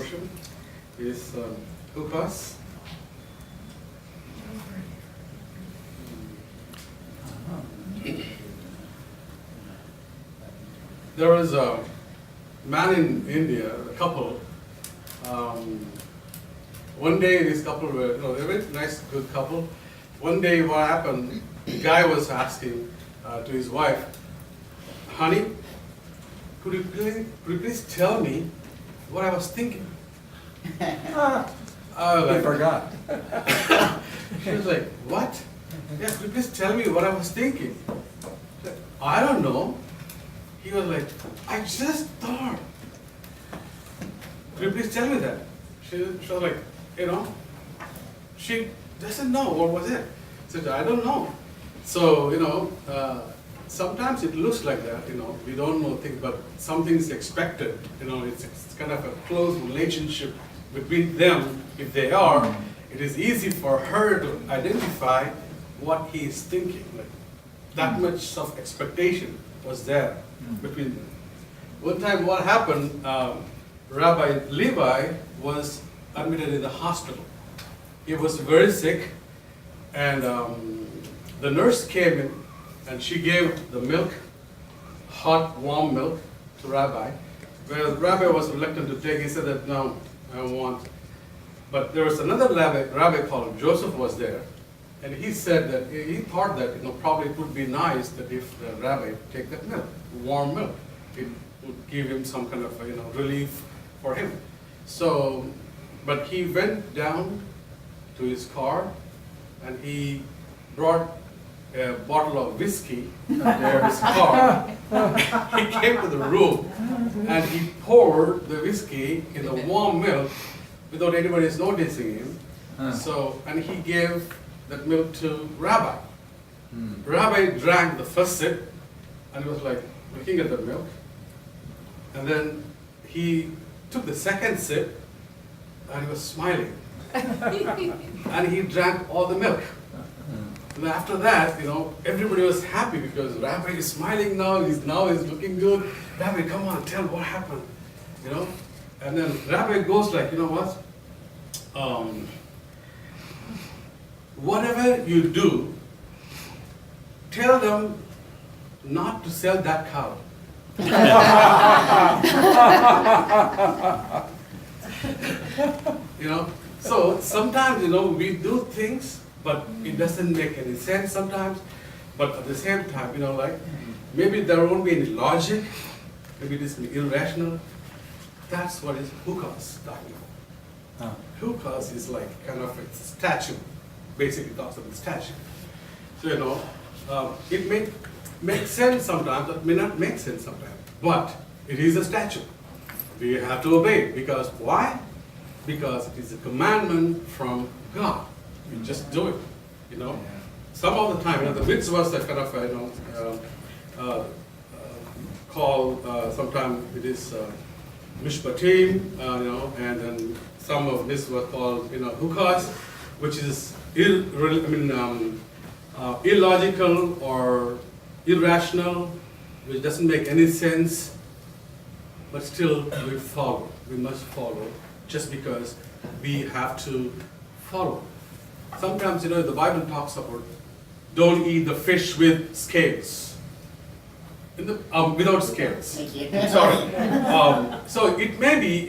portion is Chukat. There was a man in India, a couple. One day this couple were, they were a very nice, good couple. One day what happened, the guy was asking to his wife, honey, could you please tell me what I was thinking? I forgot. She was like, what? Yeah, could you please tell me what I was thinking? She said, I don't know. He was like, I just thought. Could you please tell me that? She was like, she doesn't know what was it. She said, I don't know. So, sometimes it looks like that, we don't know things, but something's expected. It's kind of a close relationship between them. If they are, it is easy for her to identify what he is thinking. Like, that much of expectation was there between them. One time what happened, Rabbi Levi was admitted in the hospital. He was very sick, and the nurse came in and she gave the milk, hot, warm milk, to Rabbi. Well, Rabbi was reluctant to take. He said that, no, I don't want. But there was another rabbi called Joseph was there, and he said that he thought that probably it would be nice that if the rabbi take that milk, warm milk, it would give him some kind of relief for him. So, but he went down to his car and he brought a bottle of whiskey under his car. He came to the room and he poured the whiskey in the warm milk without anybody noticing him. So, and he gave that milk to Rabbi. Rabbi drank the first sip and he was like looking at the milk. And then he took the second sip and he was smiling. And he drank all the milk. And after that, everybody was happy because Rabbi is smiling now. He's looking good. Rabbi, come on, tell what happened. And then Rabbi goes like, what? Whatever you do, tell them not to sell that cow. So sometimes, we do things, but it doesn't make any sense sometimes. But at the same time, maybe there won't be any logic, maybe it is irrational. That's what is Chukat talking about. Chukat is like kind of a statue, basically talks about statue. So, it may make sense sometimes, it may not make sense sometimes, but it is a statute. We have to obey it because why? Because it is a commandment from God. We just do it, Some of the time, the mitzvahs are kind of, called, sometimes it is mishpatim, and then some of this was called, Chukat, which is illogical or irrational, which doesn't make any sense, but still we follow. We must follow just because we have to follow. Sometimes, the Bible talks about don't eat the fish with scales. Without scales. Thank you. Sorry. So it may be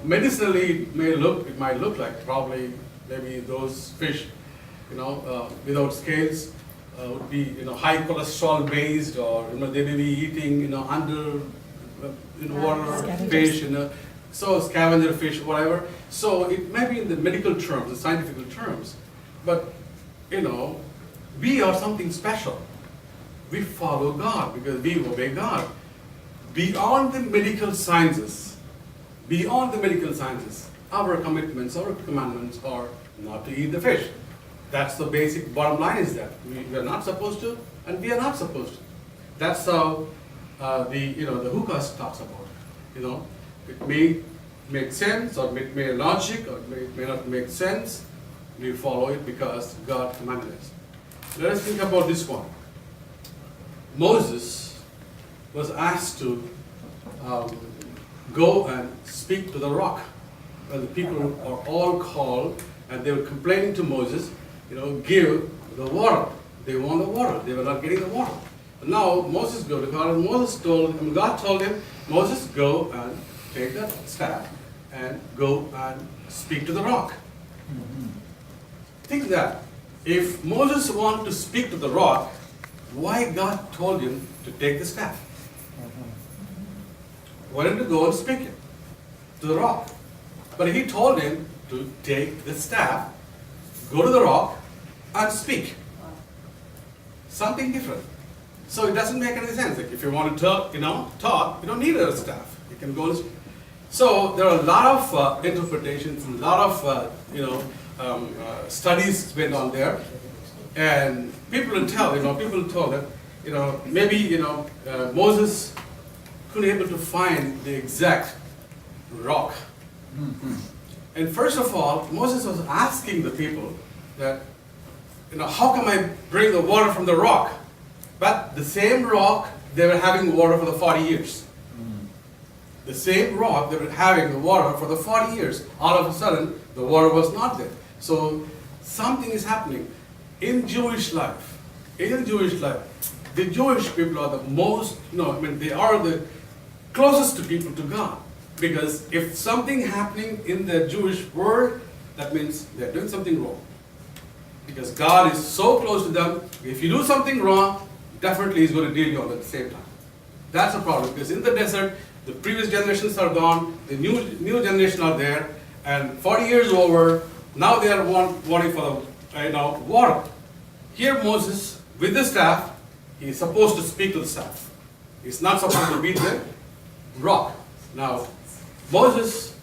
medicinally it might look like probably maybe those fish, without scales would be high cholesterol based, or they may be eating under water fish, so scavenger fish, whatever. So it may be in the medical terms, the scientific terms, but we are something special. We follow God because we obey God. Beyond the medical sciences, our commitments, our commandments are not to eat the fish. That's the basic bottom line is that we are not supposed to, and we are not supposed to. That's how the Chukat talks about. It may make sense, or it may logic, or it may not make sense. We follow it because God commanded us. Let us think about this one. Moses was asked to go and speak to the rock. And the people are all called, and they were complaining to Moses, give the water. They want the water. They were not getting the water. But now Moses go to God, and God told him, Moses, go and take the staff and go and speak to the rock. Think that. If Moses wanted to speak to the rock, why God told him to take the staff? Why didn't he go and speak it to the rock? But he told him to take the staff, go to the rock, and speak. Something different. So it doesn't make any sense. Like if you want to talk, you don't need a staff. You can go and speak. So there are a lot of interpretations, a lot of studies went on there, and people tell that maybe Moses couldn't able to find the exact rock. And first of all, Moses was asking the people that how can I bring the water from the rock? But the same rock they were having water for the 40 years. The same rock they were having the water for the 40 years. All of a sudden, the water was not there. So something is happening in Jewish life. In Jewish life, the Jewish people are the most, they are the closest to people to God. Because if something happening in the Jewish world, that means they're doing something wrong. Because God is so close to them, if you do something wrong, definitely He's going to deal you all at the same time. That's the problem. Because in the desert, the previous generations are gone, the new generation are there, and 40 years over, now they are wanting for the water. Here Moses, with the staff, he is supposed to speak to the staff. He's not supposed to beat the rock. Now, Moses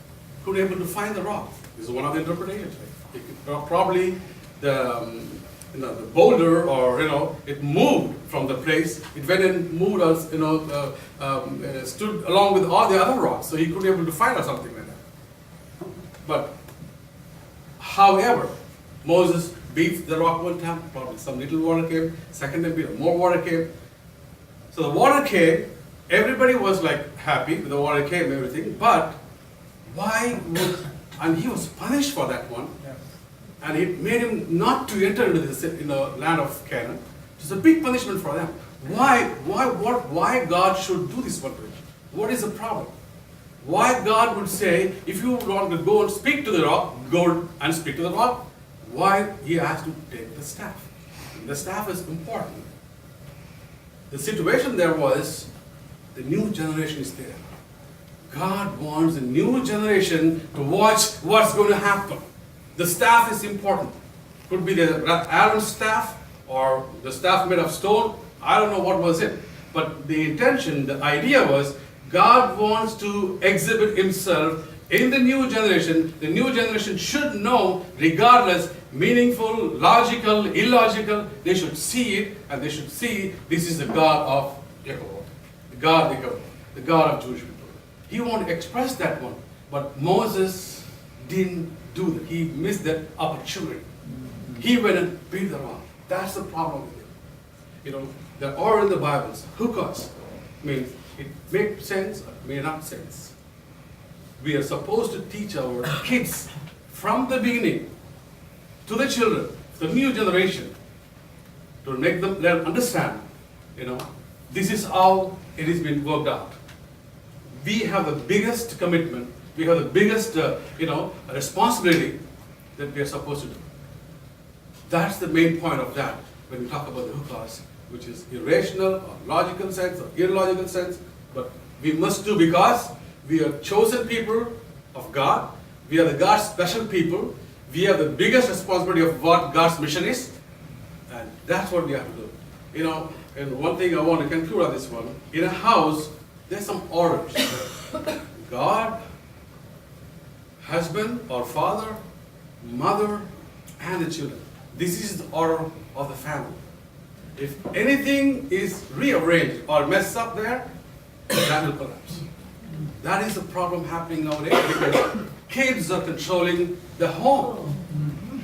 couldn't able to find the rock. This is one of the interpretations. Probably the boulder, or it moved from the place. It went and moved us, stood along with all the other rocks, so he couldn't able to find or something like that. But however, Moses beat the rock one time. Probably some little water came. Second time, more water came. So the water came. Everybody was like happy with the water came, everything. But why would? And he was punished for that one. And it made him not to enter into the land of Canaan. It's a big punishment for them. Why God should do this one to him? What is the problem? Why God would say, if you want to go and speak to the rock, go and speak to the rock? Why He has to take the staff? The staff is important. The situation there was, the new generation is there. God wants the new generation to watch what's going to happen. The staff is important. Could be the Aaron's staff or the staff made of stone. I don't know what was it. But the intention, the idea was, God wants to exhibit Himself in the new generation. The new generation should know, regardless, meaningful, logical, illogical, they should see it, and they should see this is the God of Jacob, the God of Jewish people. He wanted to express that one, but Moses didn't do that. He missed that opportunity. He went and beat the rock. That's the problem with him. There are in the Bibles, hukas, means it makes sense or may not sense. We are supposed to teach our kids from the beginning to the children, the new generation, to make them understand, this is how it has been worked out. We have the biggest commitment, we have the biggest, responsibility that we are supposed to do. That's the main point of that when we talk about the hukas, which is irrational or logical sense or illogical sense, but we must do because we are chosen people of God, we are the God's special people, we have the biggest responsibility of what God's mission is, and that's what we have to do. And one thing I want to conclude on this one, in a house, there's some orders. God, husband or father, mother, and the children. This is the order of the family. If anything is rearranged or messed up there, that will collapse. That is the problem happening nowadays because kids are controlling the home.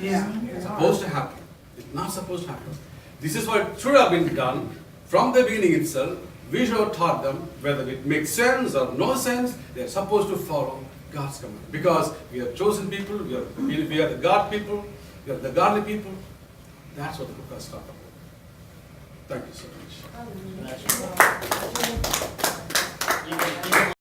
It's supposed to happen. It's not supposed to happen. This is what should have been done from the beginning itself. we should have taught them, whether it makes sense or no sense, they are supposed to follow God's command. Because we are chosen people, we are the God people, we are the godly people. That's what the book has talked about. Thank you so much. Hallelujah.